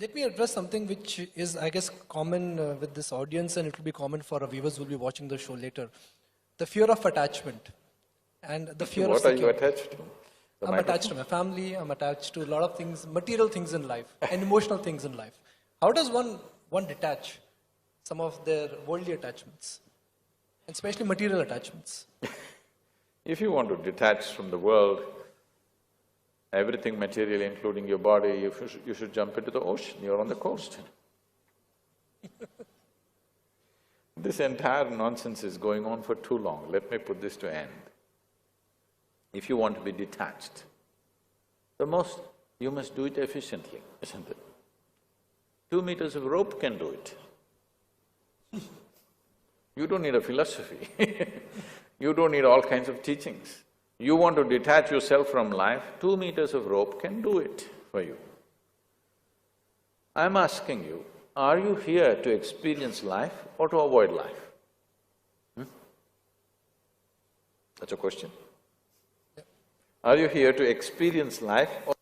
let me address something which is, I guess, common with this audience, and it will be common for our viewers who will be watching the show later. The fear of attachment and the fear of What are you security. attached to? I'm attached to my family, I'm attached to a lot of things, material things in life, and emotional things in life. How does one detach some of their worldly attachments, and especially material attachments? If you want to detach from the world, everything material, including your body, you should jump into the ocean, you're on the coast. This entire nonsense is going on for too long, let me put this to end. If you want to be detached, you must do it efficiently, isn't it? 2 meters of rope can do it. You don't need a philosophy you don't need all kinds of teachings. You want to detach yourself from life, 2 meters of rope can do it for you. I'm asking you, are you here to experience life or to avoid life? That's a question. Are you here to experience life or…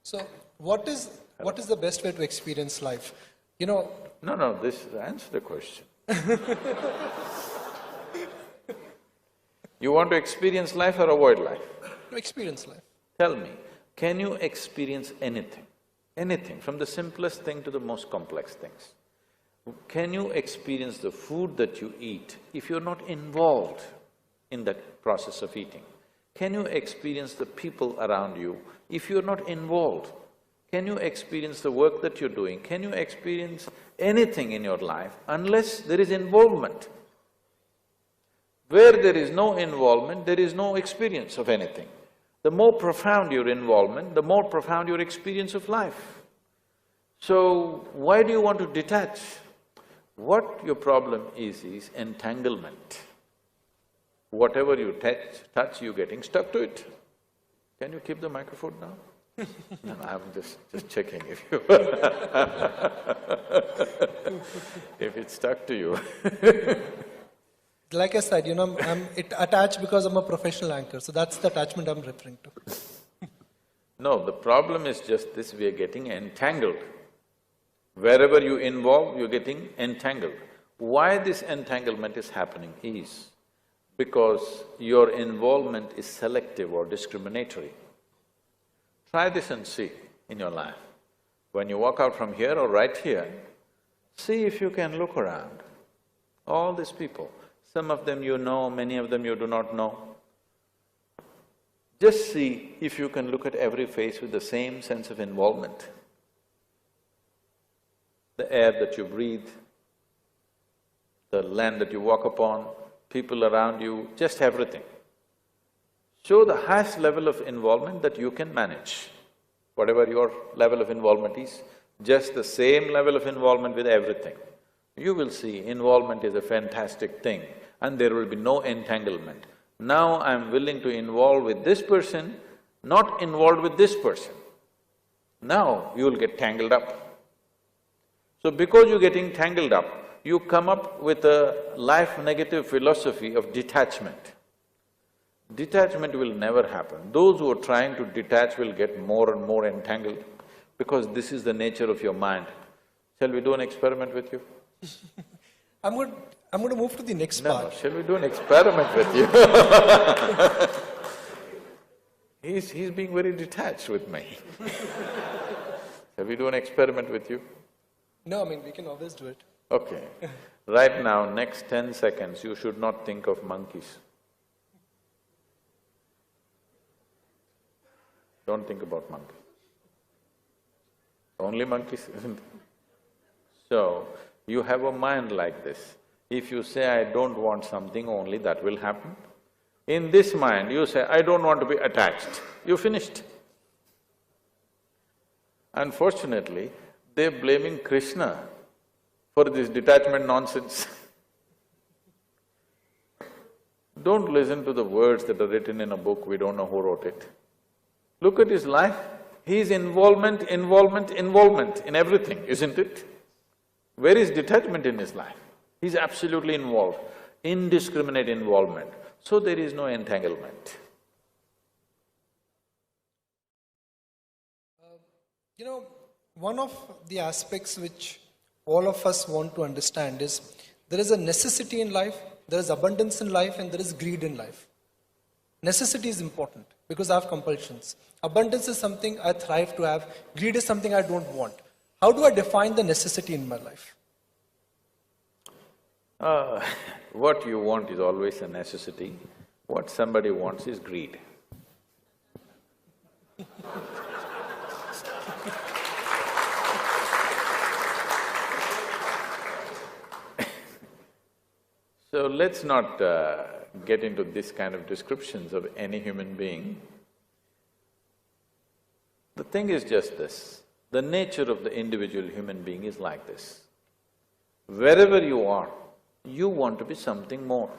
So, what is the best way to experience life? You know… No, answer the question. You want to experience life or avoid life? To experience life. Tell me, can you experience anything? Anything, from the simplest thing to the most complex things. Can you experience the food that you eat if you're not involved in that process of eating? Can you experience the people around you if you're not involved? Can you experience the work that you're doing? Can you experience anything in your life unless there is involvement? Where there is no involvement, there is no experience of anything. The more profound your involvement, the more profound your experience of life. So, why do you want to detach? What your problem is entanglement. Whatever you touch, you're getting stuck to it. Can you keep the microphone now? No, I'm just checking if you if it's stuck to you. Like I said, you know, I'm attached because I'm a professional anchor, so that's the attachment I'm referring to. No, the problem is just this, we are getting entangled. Wherever you involve, you're getting entangled. Why this entanglement is happening is because your involvement is selective or discriminatory. Try this and see in your life. When you walk out from here or right here, see if you can look around. All these people, some of them you know, many of them you do not know. Just see if you can look at every face with the same sense of involvement. The air that you breathe, the land that you walk upon, people around you, just everything. Show the highest level of involvement that you can manage. Whatever your level of involvement is, just the same level of involvement with everything. You will see involvement is a fantastic thing and there will be no entanglement. Now I'm willing to involve with this person, not involved with this person. Now you will get tangled up. So because you're getting tangled up, you come up with a life-negative philosophy of detachment. Detachment will never happen. Those who are trying to detach will get more and more entangled because this is the nature of your mind. Shall we do an experiment with you? I'm going to move to the next part. No, shall we do an experiment with you? He's being very detached with me. Shall we do an experiment with you? No, I mean, we can always do it. Okay. Right now, next 10 seconds, you should not think of monkeys. Don't think about monkeys. Only monkeys, isn't it? So, you have a mind like this. If you say, I don't want something, only that will happen. In this mind, you say, I don't want to be attached, you finished. Unfortunately, they're blaming Krishna for this detachment nonsense. Don't listen to the words that are written in a book, we don't know who wrote it. Look at his life, he's involvement in everything, isn't it? Where is detachment in his life? He's absolutely involved, indiscriminate involvement, so there is no entanglement. You know, One of the aspects which all of us want to understand is there is a necessity in life, there is abundance in life, and there is greed in life. Necessity is important because I have compulsions. Abundance is something I thrive to have. Greed is something I don't want. How do I define the necessity in my life? What you want is always a necessity. What somebody wants is greed. So let's not get into this kind of descriptions of any human being. The thing is just this, the nature of the individual human being is like this. Wherever you are, you want to be something more.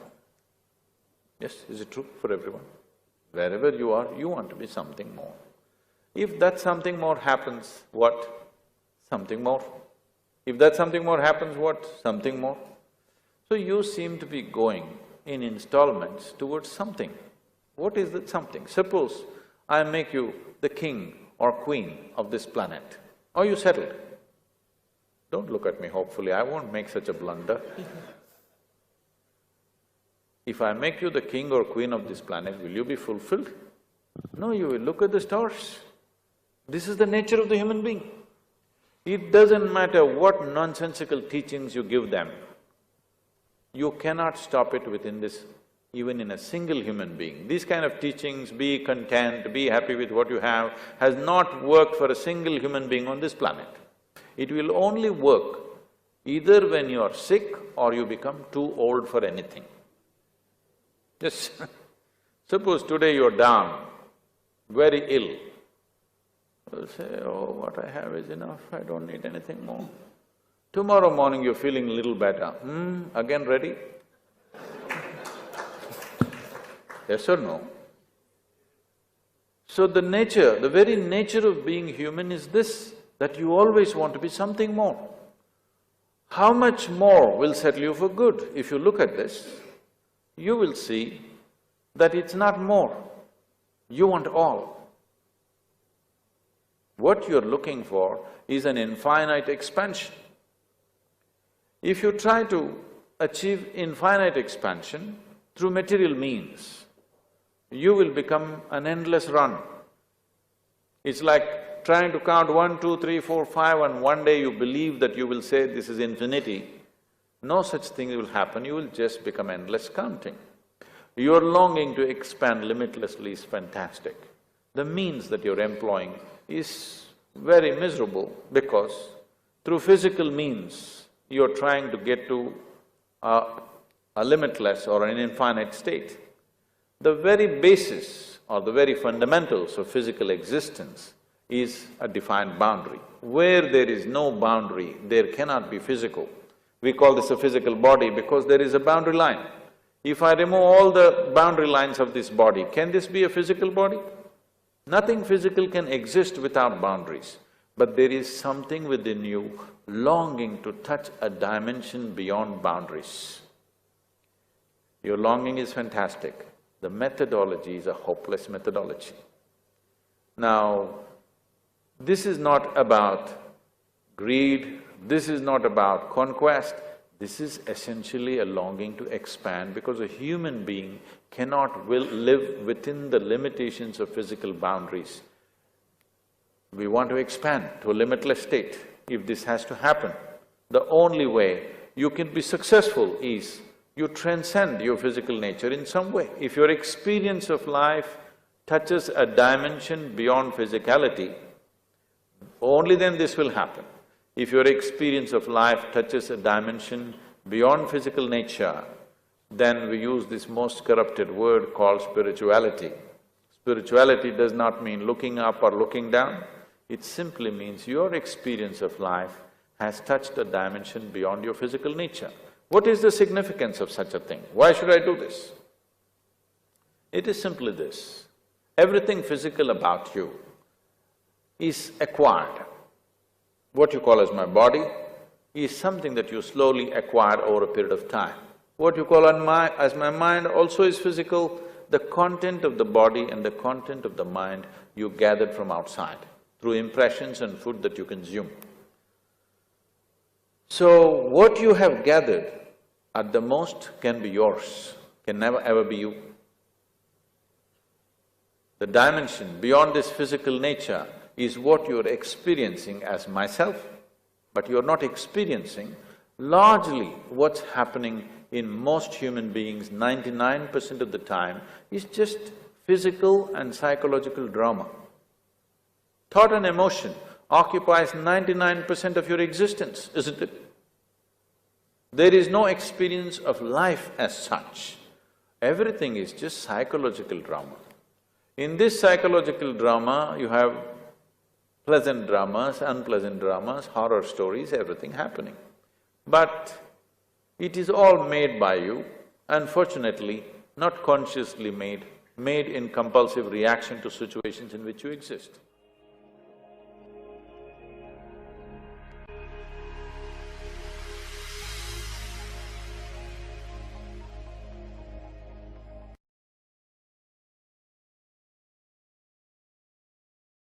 Yes, is it true for everyone? Wherever you are, you want to be something more. If that something more happens, what? Something more. If that something more happens, what? Something more. So you seem to be going in installments towards something. What is that something? Suppose I make you the king or queen of this planet. Are you settled? Don't look at me hopefully, I won't make such a blunder. If I make you the king or queen of this planet, will you be fulfilled? No, you will look at the stars. This is the nature of the human being. It doesn't matter what nonsensical teachings you give them, you cannot stop it within this, even in a single human being. These kind of teachings, be content, be happy with what you have, has not worked for a single human being on this planet. It will only work either when you are sick or you become too old for anything. Just suppose today you're down, very ill. You'll say, oh, what I have is enough, I don't need anything more. Tomorrow morning you're feeling a little better, again ready? Yes or no? So the nature, the very nature of being human is this, that you always want to be something more. How much more will settle you for good? If you look at this, you will see that it's not more, you want all. What you're looking for is an infinite expansion. If you try to achieve infinite expansion through material means, you will become an endless run. It's like trying to count 1, 2, 3, 4, 5 and one day you believe that you will say this is infinity. No such thing will happen, you will just become endless counting. Your longing to expand limitlessly is fantastic. The means that you're employing is very miserable because through physical means, you're trying to get to a limitless or an infinite state. The very basis or the very fundamentals of physical existence is a defined boundary. Where there is no boundary, there cannot be physical. We call this a physical body because there is a boundary line. If I remove all the boundary lines of this body, can this be a physical body? Nothing physical can exist without boundaries, but there is something within you longing to touch a dimension beyond boundaries. Your longing is fantastic. The methodology is a hopeless methodology. Now, this is not about greed, this is not about conquest, this is essentially a longing to expand because a human being cannot live within the limitations of physical boundaries. We want to expand to a limitless state. If this has to happen, the only way you can be successful is you transcend your physical nature in some way. If your experience of life touches a dimension beyond physicality, only then this will happen. If your experience of life touches a dimension beyond physical nature, then we use this most corrupted word called spirituality. Spirituality does not mean looking up or looking down, it simply means your experience of life has touched a dimension beyond your physical nature. What is the significance of such a thing? Why should I do this? It is simply this, everything physical about you is acquired. What you call as my body is something that you slowly acquired over a period of time. What you call as my mind also is physical. The content of the body and the content of the mind you gathered from outside. through impressions and food that you consume. So, what you have gathered at the most can be yours, can never ever be you. The dimension beyond this physical nature is what you're experiencing as myself, but you're not experiencing largely what's happening in most human beings 99% of the time is just physical and psychological drama. Thought and emotion occupies 99% of your existence, isn't it? There is no experience of life as such. Everything is just psychological drama. In this psychological drama, you have pleasant dramas, unpleasant dramas, horror stories, everything happening. But it is all made by you, unfortunately, not consciously made in compulsive reaction to situations in which you exist.